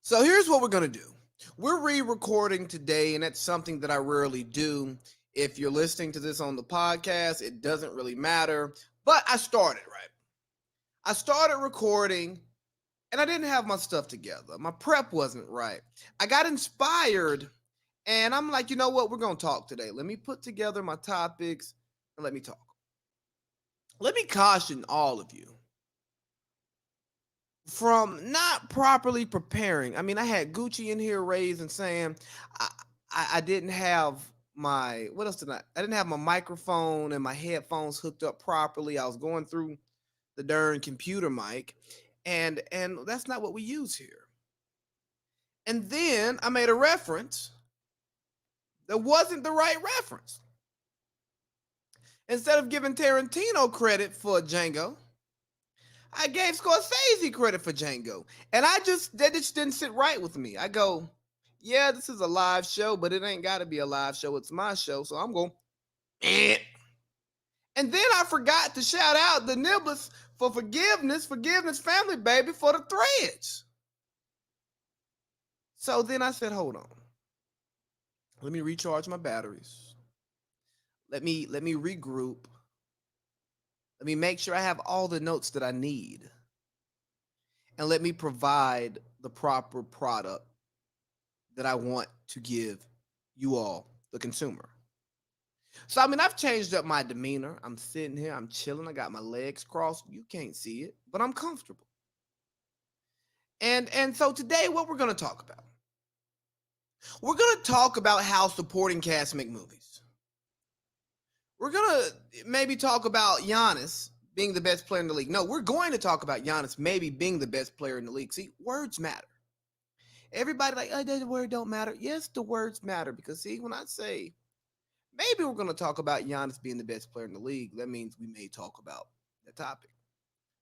So here's what we're going to do. We're re-recording today, and that's something that I rarely do. If you're listening to this on the podcast, it doesn't really matter. But I started, right? I started recording, and I didn't have my stuff together. My prep wasn't right. I got inspired, and I'm like, you know what? We're going to talk today. Let me put together my topics, and let me talk. Let me caution all of you from not properly preparing. I mean, I had Gucci in here raising saying I, I didn't have my what else did I didn't have my microphone and my headphones hooked up properly. I was going through the darn computer mic, and that's not what we use here. And then I made a reference that wasn't the right reference. Instead of giving Tarantino credit for Django, I gave Scorsese credit for Django. And that just didn't sit right with me. I go, yeah, this is a live show, but it ain't got to be a live show. It's my show. So I'm going, eh. And then I forgot to shout out the Nibblers for Forgiveness Family, baby, for the threads. So then I said, hold on. Let me recharge my batteries. Let me regroup. Let me make sure I have all the notes that I need. And let me provide the proper product that I want to give you all, the consumer. So, I mean, I've changed up my demeanor. I'm sitting here, I'm chilling, I got my legs crossed. You can't see it, but I'm comfortable. And so today, what we're going to talk about? We're going to talk about how supporting cast make movies. We're going to maybe talk about Giannis being the best player in the league. No, we're going to talk about Giannis maybe being the best player in the league. See, words matter. Everybody like, oh, the word don't matter. Yes, the words matter because see, when I say maybe we're going to talk about Giannis being the best player in the league, that means we may talk about the topic.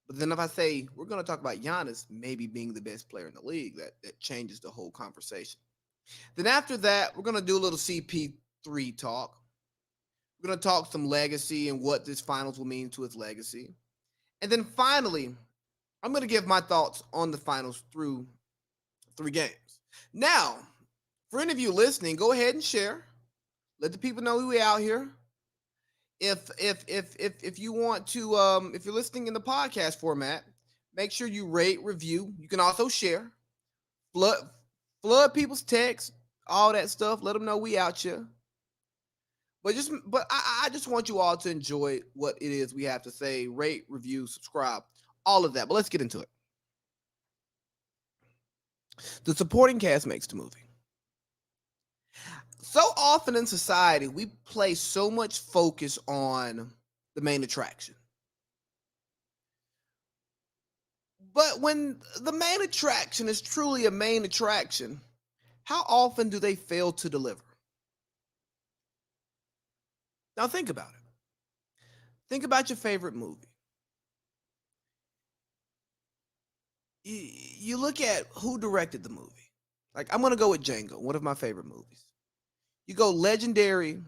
But then if I say we're going to talk about Giannis maybe being the best player in the league, that changes the whole conversation. Then after that, we're going to do a little CP3 talk. We're going to talk some legacy and what this finals will mean to his legacy. And then finally, I'm going to give my thoughts on the finals through 3 games. Now, for any of you listening, go ahead and share. Let the people know we out here. If you want to if you're listening in the podcast format, make sure you rate, review. You can also share. Flood people's texts, all that stuff. Let them know we out here. But I just want you all to enjoy what it is we have to say. Rate, review, subscribe, all of that. But let's get into it. The supporting cast makes the movie. So often in society, we place so much focus on the main attraction. But when the main attraction is truly a main attraction, how often do they fail to deliver? Now think about it. Think about your favorite movie. You look at who directed the movie. Like, I'm going to go with Django, one of my favorite movies. You go legendary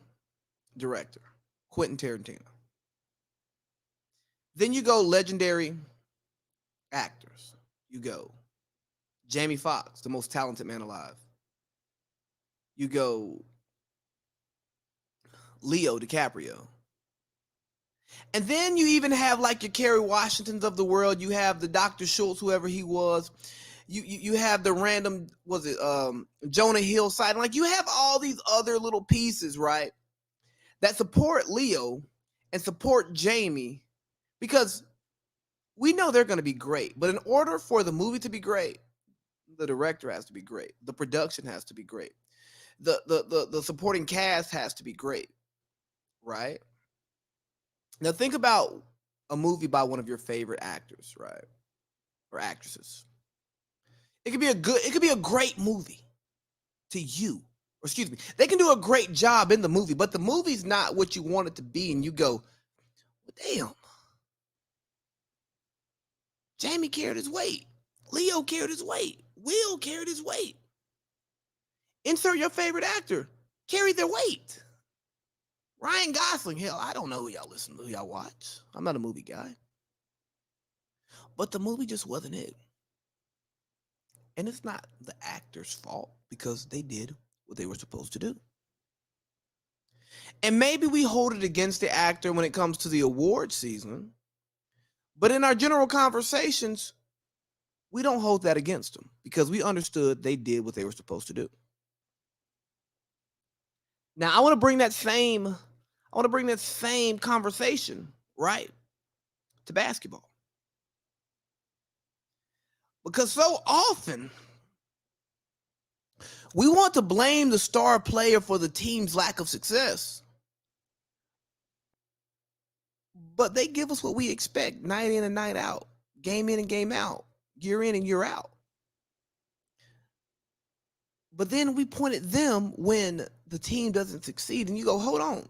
director, Quentin Tarantino. Then you go legendary actors. You go Jamie Foxx, the most talented man alive. You go Leo DiCaprio. And then you even have like your Kerry Washingtons of the world. You have the Dr. Schultz, whoever he was. You have the random, was it Jonah Hill side? Like, you have all these other little pieces, right, that support Leo and support Jamie because we know they're going to be great. But in order for the movie to be great, the director has to be great. The production has to be great. The supporting cast has to be great, right? Now think about a movie by one of your favorite actors, right? Or actresses. It could be a great movie to you. Or excuse me, they can do a great job in the movie, but the movie's not what you want it to be, and you go, well, damn. Jamie carried his weight. Leo carried his weight. Will carried his weight. Insert your favorite actor. Carried their weight. Ryan Gosling, hell, I don't know who y'all listen to, who y'all watch. I'm not a movie guy. But the movie just wasn't it. And it's not the actor's fault because they did what they were supposed to do. And maybe we hold it against the actor when it comes to the award season, but in our general conversations, we don't hold that against them because we understood they did what they were supposed to do. Now, I want to bring that same conversation, right, to basketball. Because so often we want to blame the star player for the team's lack of success. But they give us what we expect night in and night out, game in and game out, year in and year out. But then we point at them when the team doesn't succeed, and you go, hold on.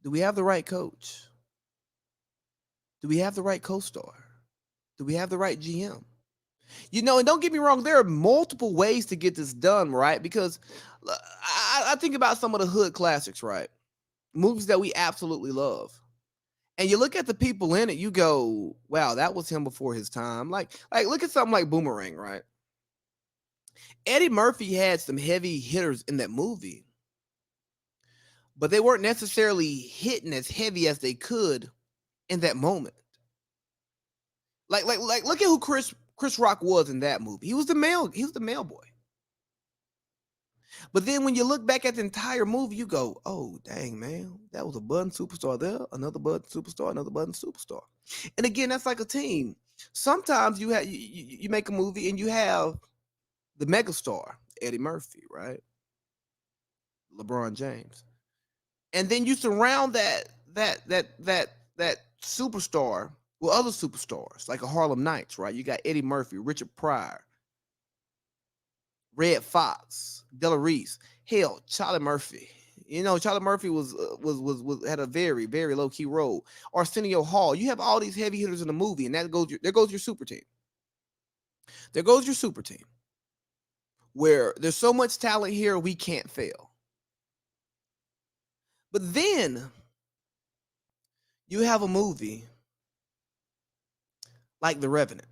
Do we have the right coach? Do we have the right co-star? Do we have the right GM? And don't get me wrong, there are multiple ways to get this done, right? Because I think about some of the hood classics, right? Movies that we absolutely love. And you look at the people in it, you go, wow, that was him before his time. Like look at something like Boomerang, right? Eddie Murphy had some heavy hitters in that movie, but they weren't necessarily hitting as heavy as they could in that moment. Like look at who Chris Rock was in that movie. He was the male boy. But then when you look back at the entire movie, you go, oh, dang, man, that was a budding superstar there, another budding superstar, another budding superstar. And again, that's like a team. Sometimes you make a movie and you have the megastar, Eddie Murphy, right? LeBron James. And then you surround that superstar with other superstars, like a Harlem Nights, right? You got Eddie Murphy, Richard Pryor, Red Fox, Della Reese, hell, Charlie Murphy. Charlie Murphy was had a very, very low key role. Arsenio Hall. You have all these heavy hitters in the movie, and there goes your super team. There goes your super team, where there's so much talent here we can't fail. But then you have a movie like The Revenant,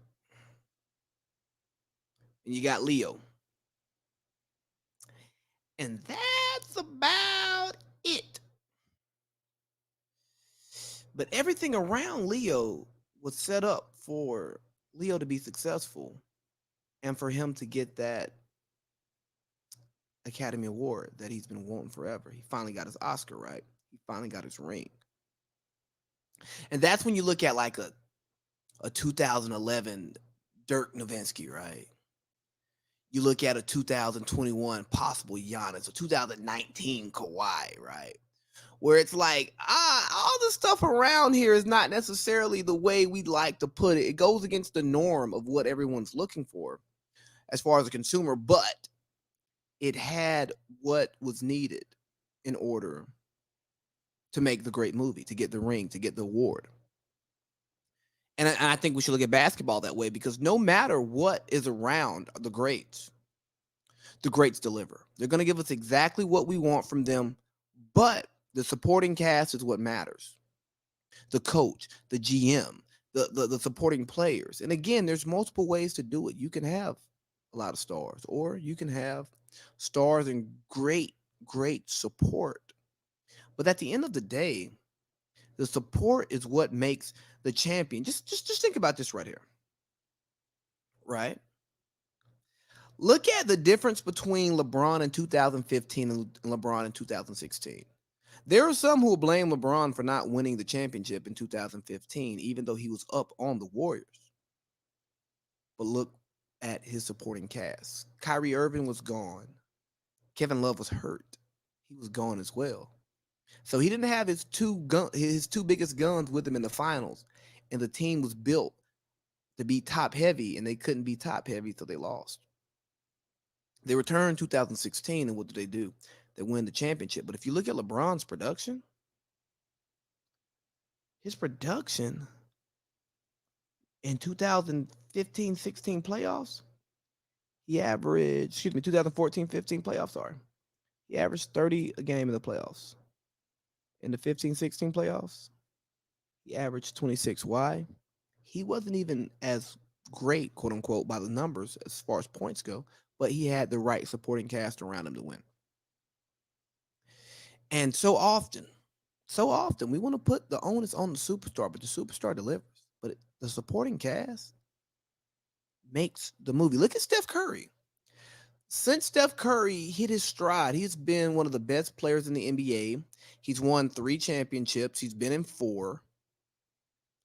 and you got Leo. And that's about it. But everything around Leo was set up for Leo to be successful and for him to get that Academy Award that he's been wanting forever. He finally got his Oscar, right? He finally got his ring. And that's when you look at like a 2011 Dirk Nowitzki, right? You look at a 2021 possible Giannis, a 2019 Kawhi, right? Where it's like, all the stuff around here is not necessarily the way we'd like to put it. It goes against the norm of what everyone's looking for as far as a consumer, but it had what was needed in order to make the great movie, to get the ring, to get the award. And I think we should look at basketball that way because no matter what is around the greats deliver. They're going to give us exactly what we want from them, but the supporting cast is what matters. The coach, the GM, the supporting players. And again, there's multiple ways to do it. You can have a lot of stars, or you can have stars and great support. But at the end of the day, the support is what makes the champion. Just think about this right here. Right? Look at the difference between LeBron in 2015 and LeBron in 2016. There are some who will blame LeBron for not winning the championship in 2015, even though he was up on the Warriors. But look at his supporting cast. Kyrie Irving was gone. Kevin Love was hurt. He was gone as well. So he didn't have his two biggest guns with him in the finals, and the team was built to be top heavy, and they couldn't be top heavy, so they lost. They returned 2016, and what do? They win the championship. But if you look at LeBron's production, his production in 2015-16 playoffs, he averaged, 2014-15 playoffs, sorry. He averaged 30 a game in the playoffs. In the 15-16 playoffs, he averaged 26. Why? He wasn't even as great, quote unquote, by the numbers as far as points go, but he had the right supporting cast around him to win. And so often we want to put the onus on the superstar, but the superstar delivers. But the supporting cast makes the movie. Look at Steph Curry. Since Steph Curry hit his stride, he's been one of the best players in the NBA. He's won 3 championships. He's been in 4.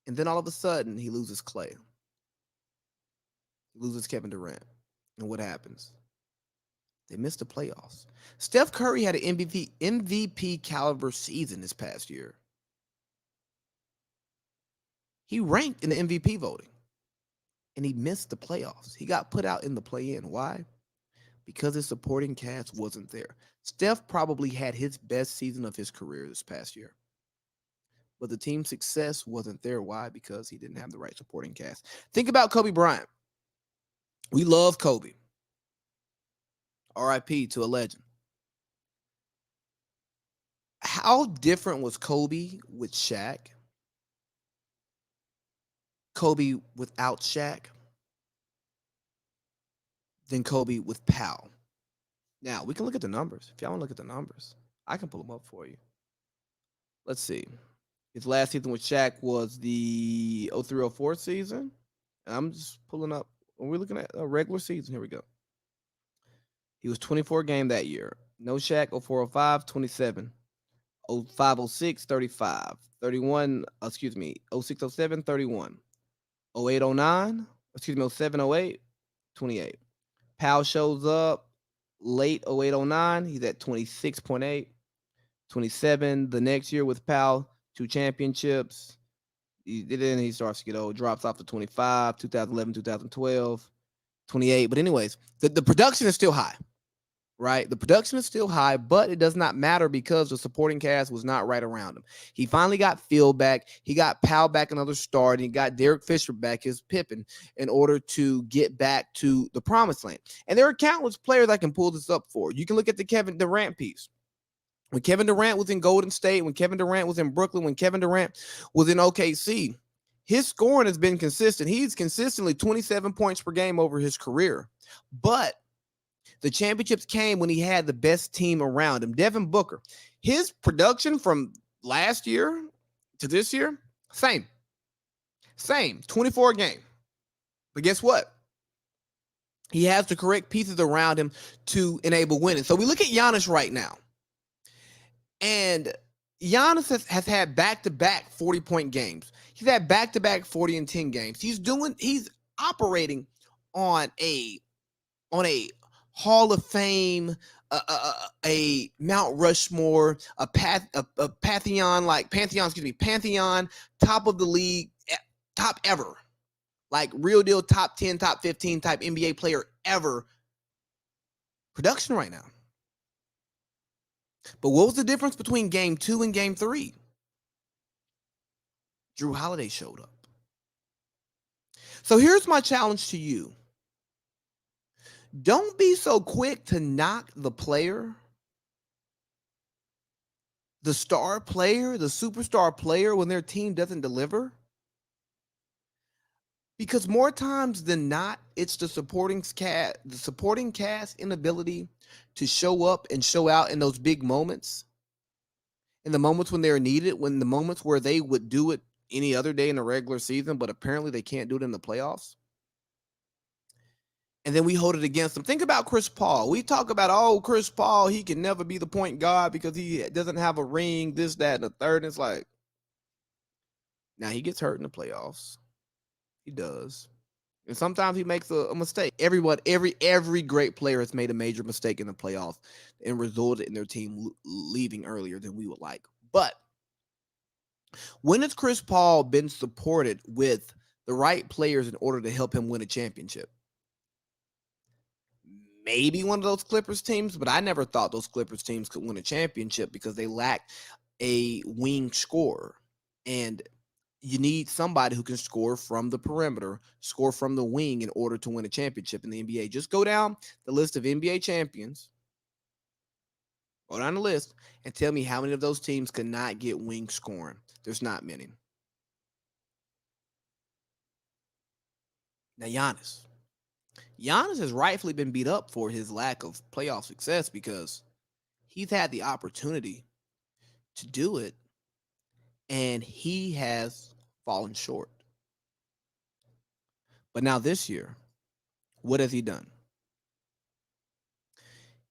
And then all of a sudden, he loses Clay. He loses Kevin Durant. And what happens? They missed the playoffs. Steph Curry had an MVP caliber season this past year. He ranked in the MVP voting. And he missed the playoffs. He got put out in the play-in. Why? Because his supporting cast wasn't there. Steph probably had his best season of his career this past year. But the team's success wasn't there. Why? Because he didn't have the right supporting cast. Think about Kobe Bryant. We love Kobe. RIP to a legend. How different was Kobe with Shaq? Kobe without Shaq than Kobe with Powell. Now, we can look at the numbers. If y'all want to look at the numbers, I can pull them up for you. Let's see. His last season with Shaq was the 03-04 season. And I'm just pulling up. When we're looking at a regular season, here we go. He was 24 game that year. No Shaq, 04-05, 27. 05-06, 35. 31, 06-07, 31. 08-09, 07-08, 28. Powell shows up late 08-09. He's at 26.8. 27 the next year with Powell, 2 championships. Then he starts to get old, drops off to 25, 2011, 2012, 28. But anyways, the production is still high, right? The production is still high, but it does not matter because the supporting cast was not right around him. He finally got Phil back. He got Powell back another start, and he got Derek Fisher back, his Pippen, in order to get back to the promised land. And there are countless players I can pull this up for. You can look at the Kevin Durant piece. When Kevin Durant was in Golden State, when Kevin Durant was in Brooklyn, when Kevin Durant was in OKC, his scoring has been consistent. He's consistently 27 points per game over his career. But the championships came when he had the best team around him. Devin Booker, his production from last year to this year, same, 24 a game. But guess what? He has the correct pieces around him to enable winning. So we look at Giannis right now. And Giannis has had back-to-back 40-point games. He's had back-to-back 40 and 10 games. He's operating on a Hall of Fame, a Mount Rushmore, a Pantheon, top of the league, top ever. Like real deal top 10, top 15 type NBA player ever. Production right now. But what was the difference between game 2 and game 3? Jrue Holiday showed up. So here's my challenge to you. Don't be so quick to knock the player, the star player, the superstar player when their team doesn't deliver. Because more times than not, it's the supporting cast inability to show up and show out in those big moments, in the moments when they're needed, when the moments where they would do it any other day in the regular season, but apparently they can't do it in the playoffs. And then we hold it against them. Think about Chris Paul. We talk about, Chris Paul, he can never be the point guard because he doesn't have a ring, this, that, and the third. And it's like, now he gets hurt in the playoffs. He does. And sometimes he makes a mistake. Every great player has made a major mistake in the playoffs and resulted in their team leaving earlier than we would like. But when has Chris Paul been supported with the right players in order to help him win a championship? Maybe one of those Clippers teams, but I never thought those Clippers teams could win a championship because they lacked a wing scorer. And you need somebody who can score from the perimeter, score from the wing in order to win a championship in the NBA. Just go down the list of NBA champions, go down the list, and tell me how many of those teams could not get wing scoring. There's not many. Now, Giannis has rightfully been beat up for his lack of playoff success because he's had the opportunity to do it and he has fallen short. But now this year, what has he done?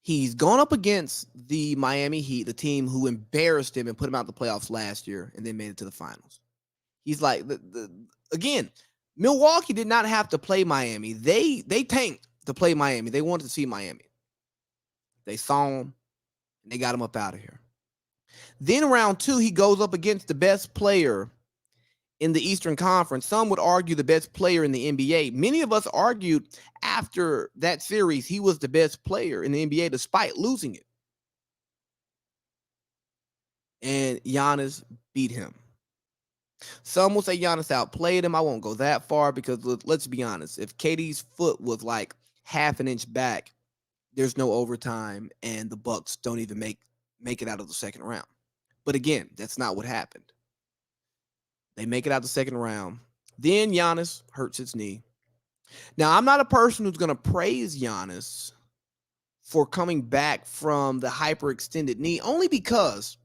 He's gone up against the Miami Heat, the team who embarrassed him and put him out the playoffs last year and then made it to the finals. He's like, again, Milwaukee did not have to play Miami. They tanked to play Miami. They wanted to see Miami. They saw him and they got him up out of here. Then round 2, he goes up against the best player in the Eastern Conference. Some would argue the best player in the NBA. Many of us argued after that series he was the best player in the NBA despite losing it. And Giannis beat him. Some will say Giannis outplayed him. I won't go that far because let's be honest. If KD's foot was like half an inch back, there's no overtime and the Bucks don't even make it out of the second round. But again, that's not what happened. They make it out the second round. Then Giannis hurts his knee. Now, I'm not a person who's going to praise Giannis for coming back from the hyperextended knee only because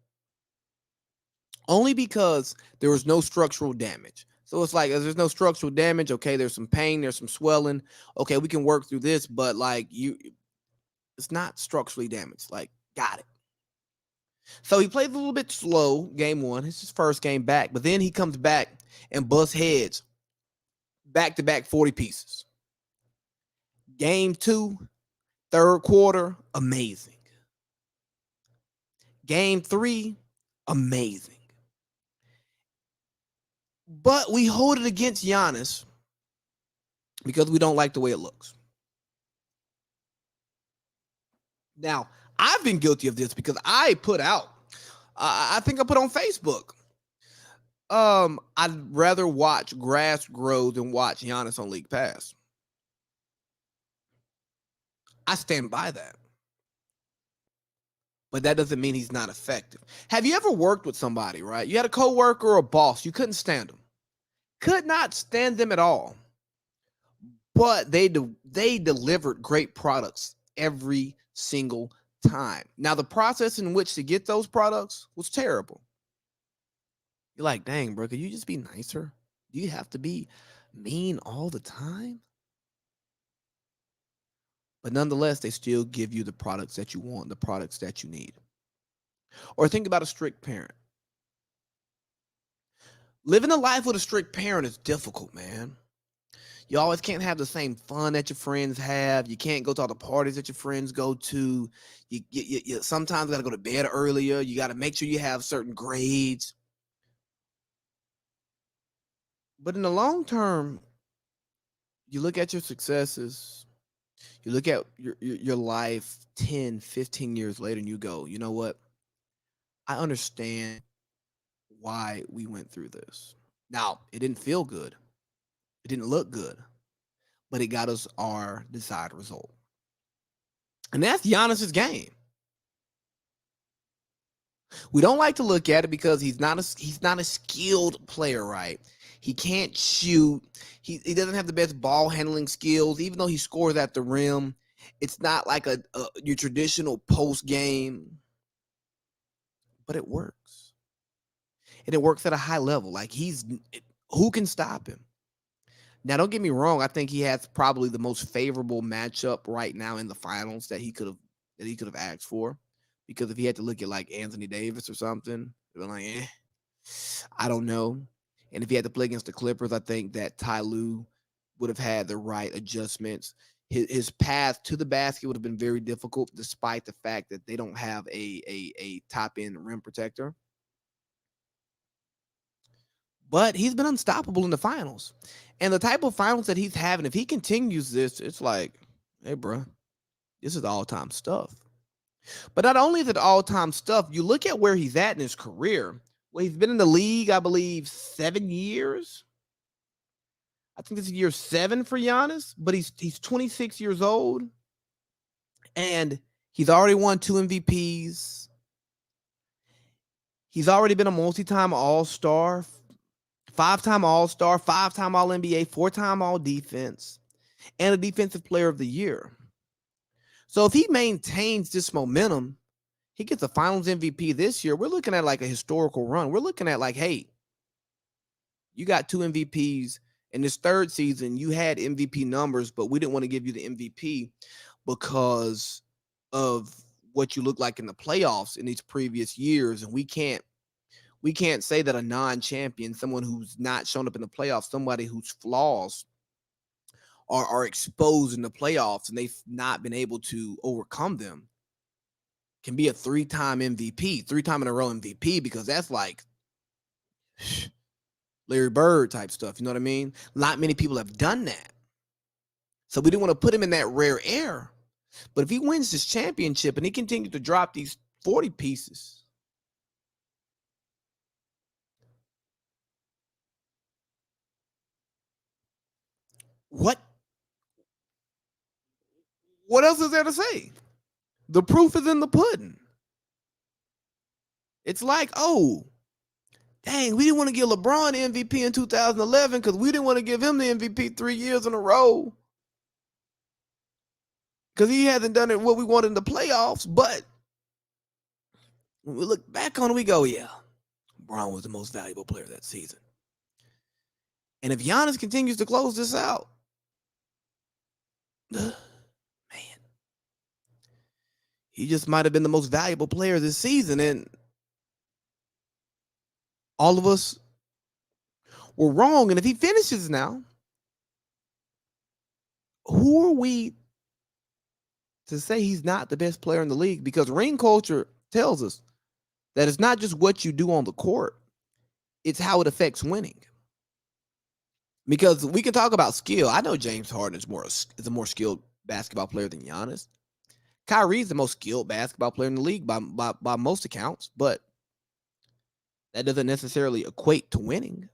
there was no structural damage. So it's like, there's no structural damage. Okay, there's some pain, there's some swelling. Okay, we can work through this, but like it's not structurally damaged. Like, got it. So he played a little bit slow game 1. It's his first game back, but then he comes back and busts heads back-to-back 40 pieces. Game 2, third quarter, amazing. Game 3, amazing. But we hold it against Giannis because we don't like the way it looks. Now, I've been guilty of this because I put out, I think I put on Facebook, I'd rather watch grass grow than watch Giannis on League Pass. I stand by that. But that doesn't mean he's not effective. Have you ever worked with somebody, right? You had a coworker or a boss. You couldn't stand them. Could not stand them at all. But they delivered great products every single time. Now, the process in which to get those products was terrible. You're like, dang, bro, could you just be nicer? Do you have to be mean all the time? But nonetheless, they still give you the products that you want, the products that you need. Or think about a strict parent. Living a life with a strict parent is difficult, man. You always can't have the same fun that your friends have. You can't go to all the parties that your friends go to. You sometimes got to go to bed earlier. You got to make sure you have certain grades. But in the long term, you look at your successes, you look at your life 10, 15 years later, and you go, you know what? I understand why we went through this. Now, it didn't feel good. It didn't look good, but it got us our desired result. And that's Giannis's game. We don't like to look at it because he's not a skilled player, right? He can't shoot. He doesn't have the best ball handling skills, even though he scores at the rim. It's not like your traditional post game, but it works. And it works at a high level. Like who can stop him? Now, don't get me wrong. I think he has probably the most favorable matchup right now in the finals that he could have asked for. Because if he had to look at like Anthony Davis or something, they're like, I don't know. And if he had to play against the Clippers, I think that Ty Lue would have had the right adjustments. His path to the basket would have been very difficult, despite the fact that they don't have a top end rim protector. But he's been unstoppable in the finals. And the type of finals that he's having, if he continues this, it's like, hey, bro, this is all-time stuff. But not only is it all-time stuff, you look at where he's at in his career. Well, he's been in the league, I believe, 7 years. I think this is year 7 for Giannis, but he's 26 years old. And he's already won 2 MVPs. He's already been a multi-time All-Star 5-time All-Star, 5-time All-NBA, 4-time All-Defense, and a Defensive Player of the Year. So if he maintains this momentum, he gets a Finals MVP this year. We're looking at like a historical run. We're looking at like, hey, you got 2 MVPs in this third season. You had MVP numbers, but we didn't want to give you the MVP because of what you look like in the playoffs in these previous years. And we can't say that a non-champion, someone who's not shown up in the playoffs, somebody whose flaws are exposed in the playoffs and they've not been able to overcome them, can be a 3-time MVP, 3-time in a row MVP, because that's like Larry Bird type stuff. You know what I mean? Not many people have done that. So we didn't want to put him in that rare air. But if he wins this championship and he continues to drop these 40 pieces, what else is there to say? The proof is in the pudding. It's like, oh, dang, we didn't want to give LeBron the MVP in 2011 because we didn't want to give him the MVP 3 years in a row because he hasn't done it what we wanted in the playoffs. But when we look back on it, we go, yeah, LeBron was the most valuable player that season. And if Giannis continues to close this out, man, he just might have been the most valuable player this season. And all of us were wrong. And if he finishes now, who are we to say he's not the best player in the league? Because ring culture tells us that it's not just what you do on the court, it's how it affects winning. Because we can talk about skill. I know James Harden is a more skilled basketball player than Giannis. Kyrie's the most skilled basketball player in the league by most accounts, but that doesn't necessarily equate to winning.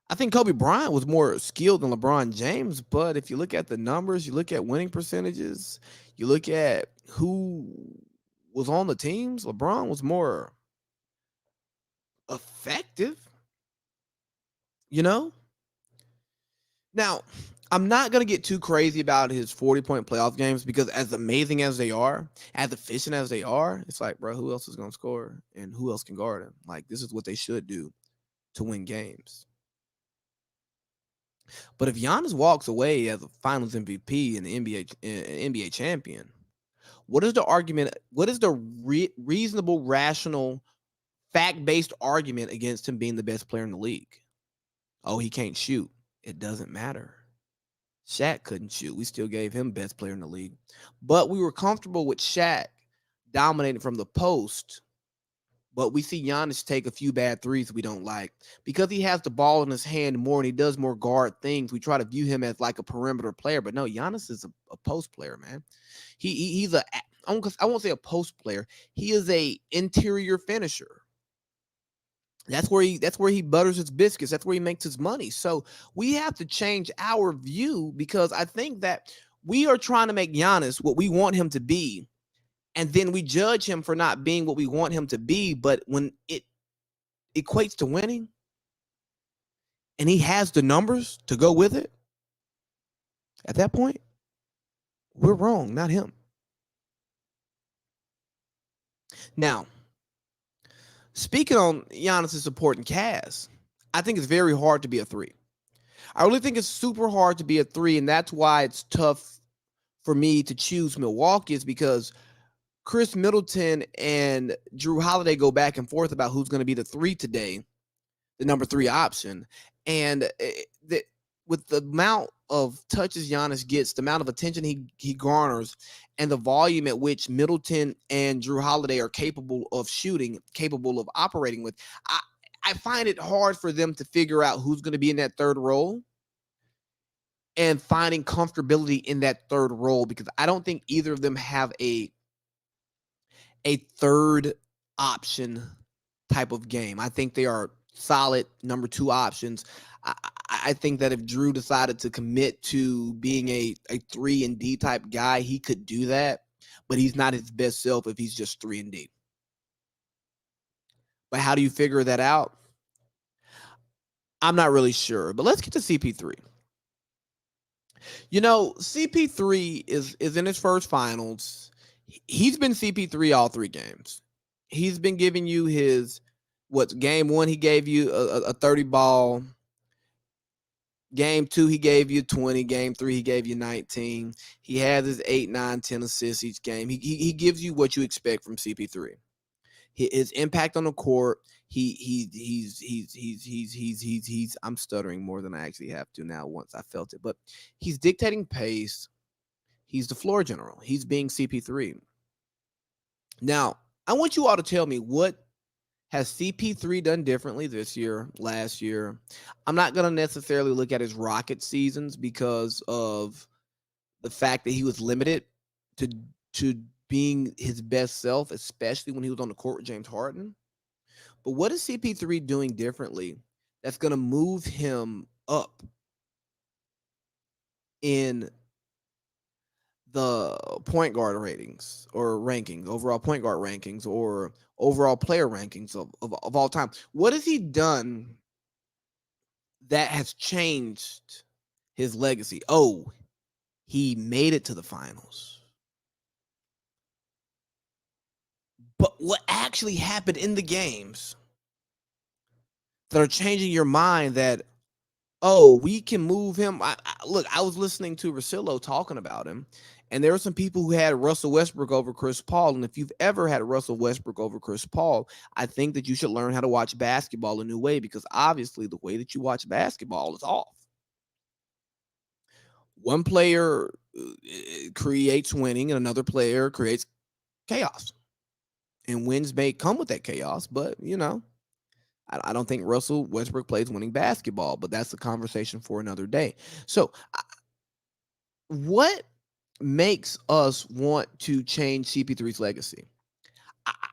I think Kobe Bryant was more skilled than LeBron James, but if you look at the numbers, you look at winning percentages, you look at who was on the teams, LeBron was more effective, you know? Now, I'm not going to get too crazy about his 40-point playoff games because as amazing as they are, as efficient as they are, it's like, bro, who else is going to score and who else can guard him? Like, this is what they should do to win games. But if Giannis walks away as a Finals MVP and the NBA champion, what is the argument? What is the reasonable, rational, fact-based argument against him being the best player in the league? Oh, he can't shoot. It doesn't matter. Shaq couldn't shoot. We still gave him best player in the league. But we were comfortable with Shaq dominating from the post. But we see Giannis take a few bad threes we don't like. Because he has the ball in his hand more and he does more guard things, we try to view him as like a perimeter player. But no, Giannis is a post player, man. He's I won't say a post player. He is a interior finisher. That's where he butters his biscuits. That's where he makes his money. So we have to change our view because I think that we are trying to make Giannis what we want him to be. And then we judge him for not being what we want him to be. But when it equates to winning and he has the numbers to go with it, at that point, we're wrong, not him. Now, speaking on Giannis' supporting cast, I think it's very hard to be a 3. I really think it's super hard to be a 3, and that's why it's tough for me to choose Milwaukee is because Chris Middleton and Drew Holiday go back and forth about who's going to be the 3 today, the number 3 option. And with the amount of touches Giannis gets, the amount of attention he garners, and the volume at which Middleton and Drew Holiday are capable of shooting, capable of operating with, I find it hard for them to figure out who's going to be in that third role and finding comfortability in that third role because I don't think either of them have a third option type of game. I think they are solid number 2 options. I think that if Drew decided to commit to being a 3 and D type guy, he could do that, but he's not his best self if he's just 3 and D. But how do you figure that out? I'm not really sure, but let's get to CP3. CP3 is in his first finals. He's been CP3 all 3 games. He's been giving you his game 1 he gave you a 30 ball. Game 2 he gave you 20, game 3 he gave you 19. He has his 8, 9, 10 assists each game. He gives you what you expect from CP3. His impact on the court, he's I'm stuttering more than I actually have to now once I felt it, but he's dictating pace. He's the floor general. He's being CP3. Now, I want you all to tell me, what has CP3 done differently this year, last year? I'm not going to necessarily look at his Rocket seasons because of the fact that he was limited to being his best self, especially when he was on the court with James Harden. But what is CP3 doing differently that's going to move him up in the point guard ratings or rankings, overall point guard rankings or overall player rankings of all time? What has he done that has changed his legacy? Oh, he made it to the finals. But what actually happened in the games that are changing your mind that, oh, we can move him? Look, I was listening to Russillo talking about him, and there were some people who had Russell Westbrook over Chris Paul. And if you've ever had Russell Westbrook over Chris Paul, I think that you should learn how to watch basketball a new way, because obviously the way that you watch basketball is off. One player creates winning and another player creates chaos. And wins may come with that chaos, but, I don't think Russell Westbrook plays winning basketball, but that's a conversation for another day. So, what makes us want to change CP3's legacy?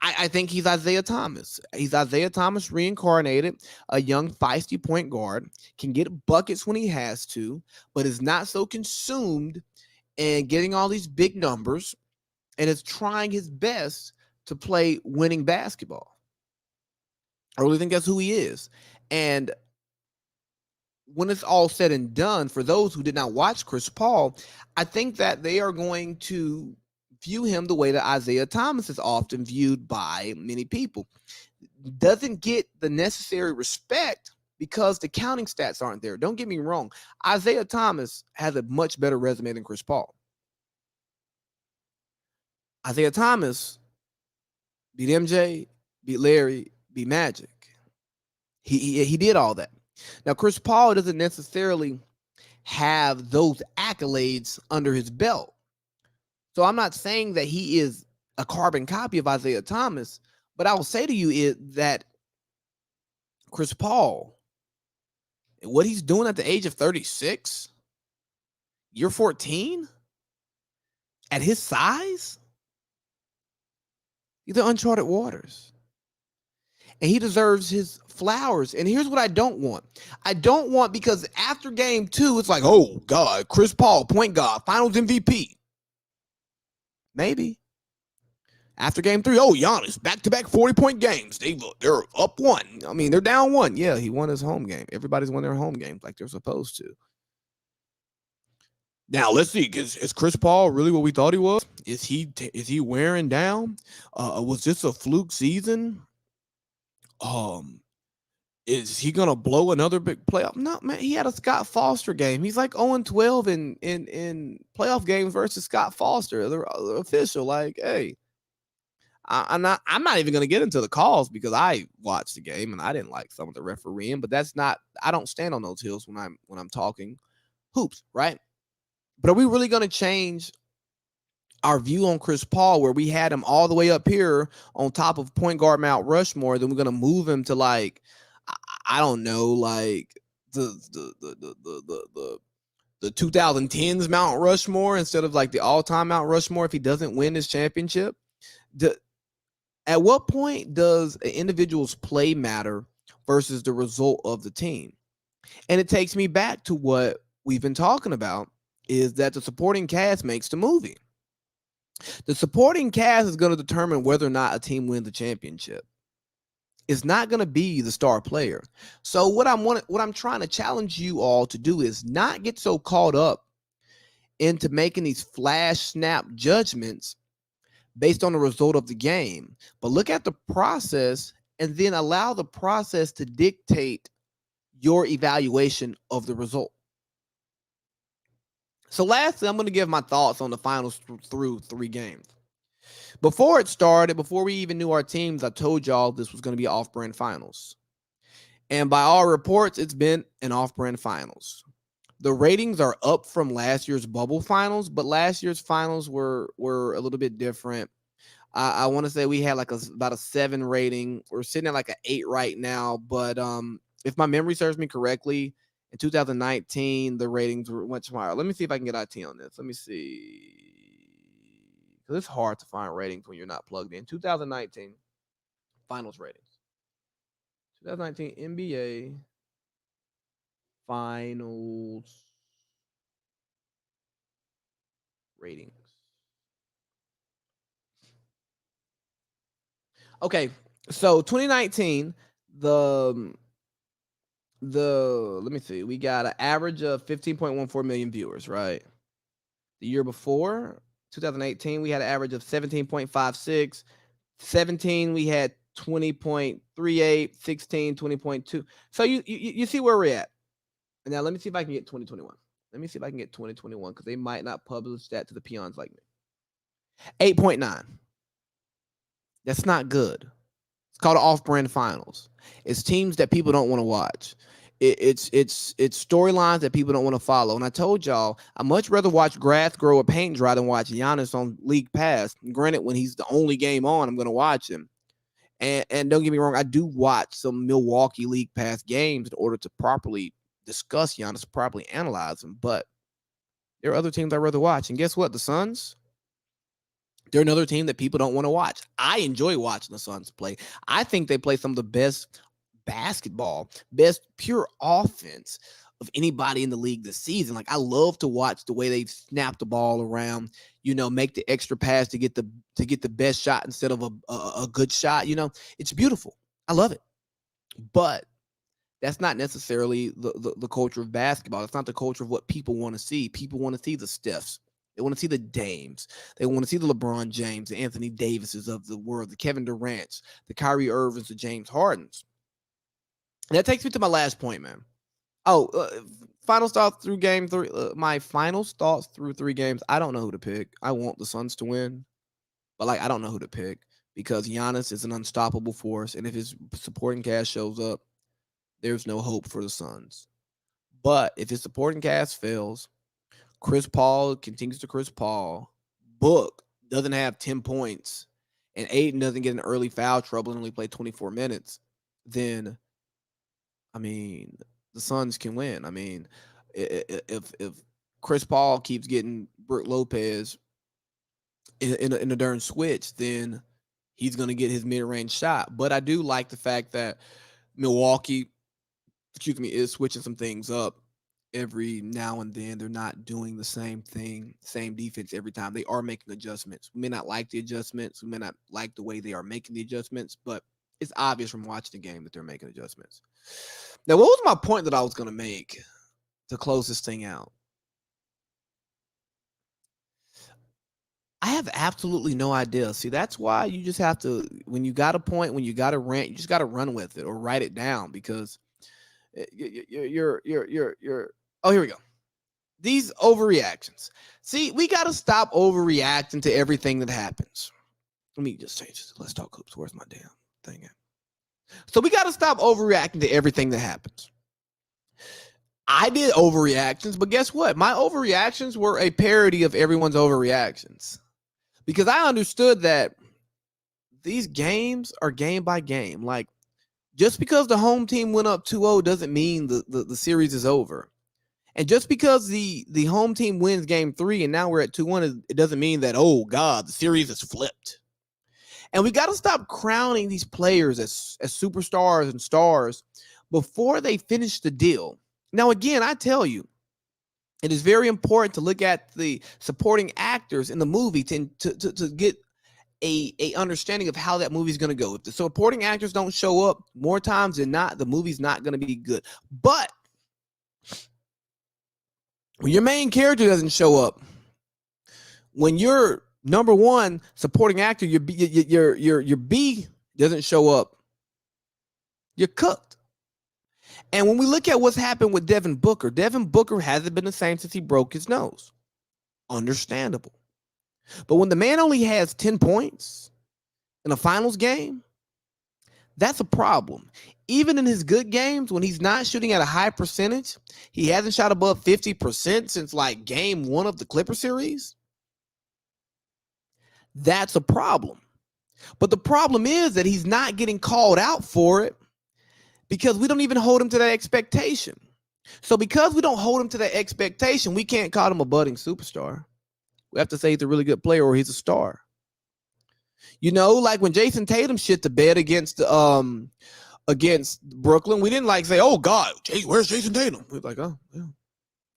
I think he's Isaiah Thomas. He's Isaiah Thomas reincarnated, a young, feisty point guard, can get buckets when he has to, but is not so consumed in getting all these big numbers, and is trying his best to play winning basketball. I really think that's who he is. And when it's all said and done, for those who did not watch Chris Paul, I think that they are going to view him the way that Isaiah Thomas is often viewed by many people. Doesn't get the necessary respect because the counting stats aren't there. Don't get me wrong. Isaiah Thomas has a much better resume than Chris Paul. Isaiah Thomas beat MJ, beat Larry, beat Magic. He did all that. Now, Chris Paul doesn't necessarily have those accolades under his belt. So I'm not saying that he is a carbon copy of Isaiah Thomas, but I will say to you is that Chris Paul, what he's doing at the age of 36, you're 14, at his size, these are uncharted waters. And he deserves his flowers. And here's what I don't want. I don't want, because after game 2, it's like, oh, God, Chris Paul, point guard, finals MVP. Maybe. After game 3, oh, Giannis, back-to-back 40-point games. They're up 1. I mean, they're down 1. Yeah, he won his home game. Everybody's won their home games like they're supposed to. Now, let's see. Is Chris Paul really what we thought he was? Is he wearing down? Was this a fluke season? Is he gonna blow another big playoff? No, man. He had a Scott Foster game. He's like 0-12 in playoff games versus Scott Foster, the official. Like, hey, I'm not even gonna get into the calls because I watched the game and I didn't like some of the refereeing. But that's not. I don't stand on those hills when I'm talking hoops, right? But are we really gonna change our view on Chris Paul, where we had him all the way up here on top of point guard Mount Rushmore, then we're gonna move him to, like, I don't know, like the 2010s Mount Rushmore instead of like the all-time Mount Rushmore if he doesn't win his championship? At what point does an individual's play matter versus the result of the team? And it takes me back to what we've been talking about, is that the supporting cast makes the movie. The supporting cast is going to determine whether or not a team wins the championship. is not going to be the star player. So what I'm trying to challenge you all to do is not get so caught up into making these flash snap judgments based on the result of the game, but look at the process and then allow the process to dictate your evaluation of the result. So lastly, I'm going to give my thoughts on the finals through 3 games. Before it started, before we even knew our teams, I told y'all this was going to be off-brand finals. And by all reports, it's been an off-brand finals. The ratings are up from last year's bubble finals, but last year's finals were a little bit different. I want to say we had like about a 7 rating. We're sitting at like an 8 right now. But if my memory serves me correctly, in 2019, the ratings were much higher. Let me see if I can get IT on this. Let me see. Because it's hard to find ratings when you're not plugged in. 2019 finals ratings. 2019 NBA finals ratings. Okay, so 2019, the let me see, we got an average of 15.14 million viewers, right? The year before, 2018, we had an average of 17.56. 17, we had 20.38. 16, 20.2. So you see where we're at. And now let me see if I can get 2021. Let me see if I can get 2021 because they might not publish that to the peons like me. 8.9. That's not good. It's called off-brand finals. It's teams that people don't want to watch. It's storylines that people don't want to follow. And I told y'all, I'd much rather watch grass grow or paint dry than watch Giannis on League Pass. Granted, when he's the only game on, I'm going to watch him. And don't get me wrong, I do watch some Milwaukee League Pass games in order to properly discuss Giannis, properly analyze him. But there are other teams I'd rather watch. And guess what? The Suns, they're another team that people don't want to watch. I enjoy watching the Suns play. I think they play some of the best basketball, best pure offense of anybody in the league this season. Like, I love to watch the way they snap the ball around, make the extra pass to get the best shot instead of a good shot. It's beautiful. I love it. But that's not necessarily the culture of basketball. That's not the culture of what people want to see. People want to see the Stephs. They want to see the Dames. They want to see the LeBron James, the Anthony Davises of the world, the Kevin Durants, the Kyrie Irvings, the James Hardens. And that takes me to my last point, man. Final thoughts through game 3. My final thoughts through 3 games. I don't know who to pick. I want the Suns to win, but I don't know who to pick because Giannis is an unstoppable force, and if his supporting cast shows up, there's no hope for the Suns. But if his supporting cast fails, Chris Paul continues to Chris Paul, Book doesn't have 10 points, and Aiden doesn't get in early foul trouble and only play 24 minutes, then, the Suns can win. If Chris Paul keeps getting Brook Lopez in a darn switch, then he's going to get his mid-range shot. But I do like the fact that Milwaukee, is switching some things up every now and then. They're not doing the same thing, same defense every time. They are making adjustments. We may not like the adjustments. We may not like the way they are making the adjustments, but it's obvious from watching the game that they're making adjustments. Now, what was my point that I was going to make to close this thing out? I have absolutely no idea. See, that's why you just have to, when you got a point, when you got a rant, you just got to run with it or write it down because you're oh, here we go. These overreactions. See, we got to stop overreacting to everything that happens. Let me just change this. Let's talk hoops. Where's my damn thing at? So we got to stop overreacting to everything that happens. I did overreactions, but guess what? My overreactions were a parody of everyone's overreactions because I understood that these games are game by game. Like, just because the home team went up 2-0 doesn't mean the series is over. And just because the home team wins game 3 and now we're at 2-1, it doesn't mean that, oh, God, the series is flipped. And we got to stop crowning these players as superstars and stars before they finish the deal. Now, again, I tell you, it is very important to look at the supporting actors in the movie to get a understanding of how that movie's going to go. If the supporting actors don't show up, more times than not, the movie's not going to be good. But when your main character doesn't show up, when your number one supporting actor, your B doesn't show up, you're cooked. And when we look at what's happened with Devin Booker hasn't been the same since he broke his nose. Understandable. But when the man only has 10 points in a finals game, that's a problem. Even in his good games, when he's not shooting at a high percentage, he hasn't shot above 50% since like game 1 of the Clipper series. That's a problem. But the problem is that he's not getting called out for it because we don't even hold him to that expectation. So because we don't hold him to that expectation, we can't call him a budding superstar. We have to say he's a really good player or he's a star. You know, like when Jason Tatum shit the bed against Brooklyn, we didn't like say, oh God, where's Jason Tatum? We were like, oh,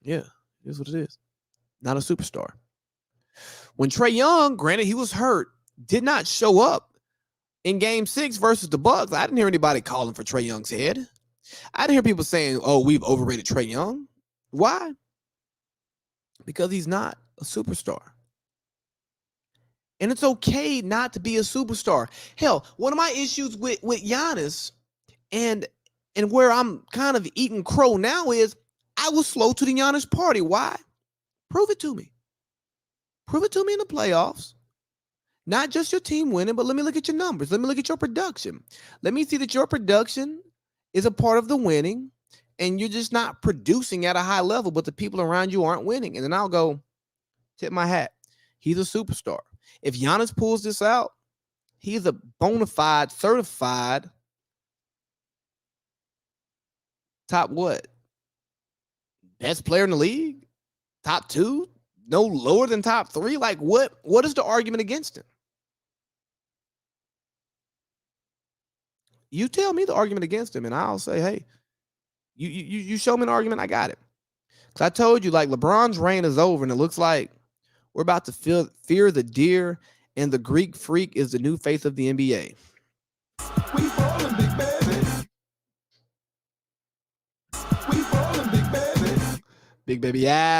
yeah, here's what it is. Not a superstar. When Trae Young, granted he was hurt, did not show up in game 6 versus the Bucks, I didn't hear anybody calling for Trae Young's head. I didn't hear people saying, oh, we've overrated Trae Young. Why? Because he's not a superstar. And it's okay not to be a superstar. Hell, one of my issues with Giannis and where I'm kind of eating crow now is I was slow to the Giannis party. Why? Prove it to me. Prove it to me in the playoffs. Not just your team winning, but let me look at your numbers. Let me look at your production. Let me see that your production is a part of the winning and you're just not producing at a high level, but the people around you aren't winning. And then I'll go, tip my hat. He's a superstar. If Giannis pulls this out, he's a bona fide, certified top what? Best player in the league? Top 2? No lower than top 3? Like what is the argument against him? You tell me the argument against him and I'll say, hey, you show me an argument, I got it. Because I told you, like, LeBron's reign is over and it looks like we're about to fear the deer and the Greek freak is the new face of the NBA. We falling, big baby. We falling, big baby. Big baby, yeah.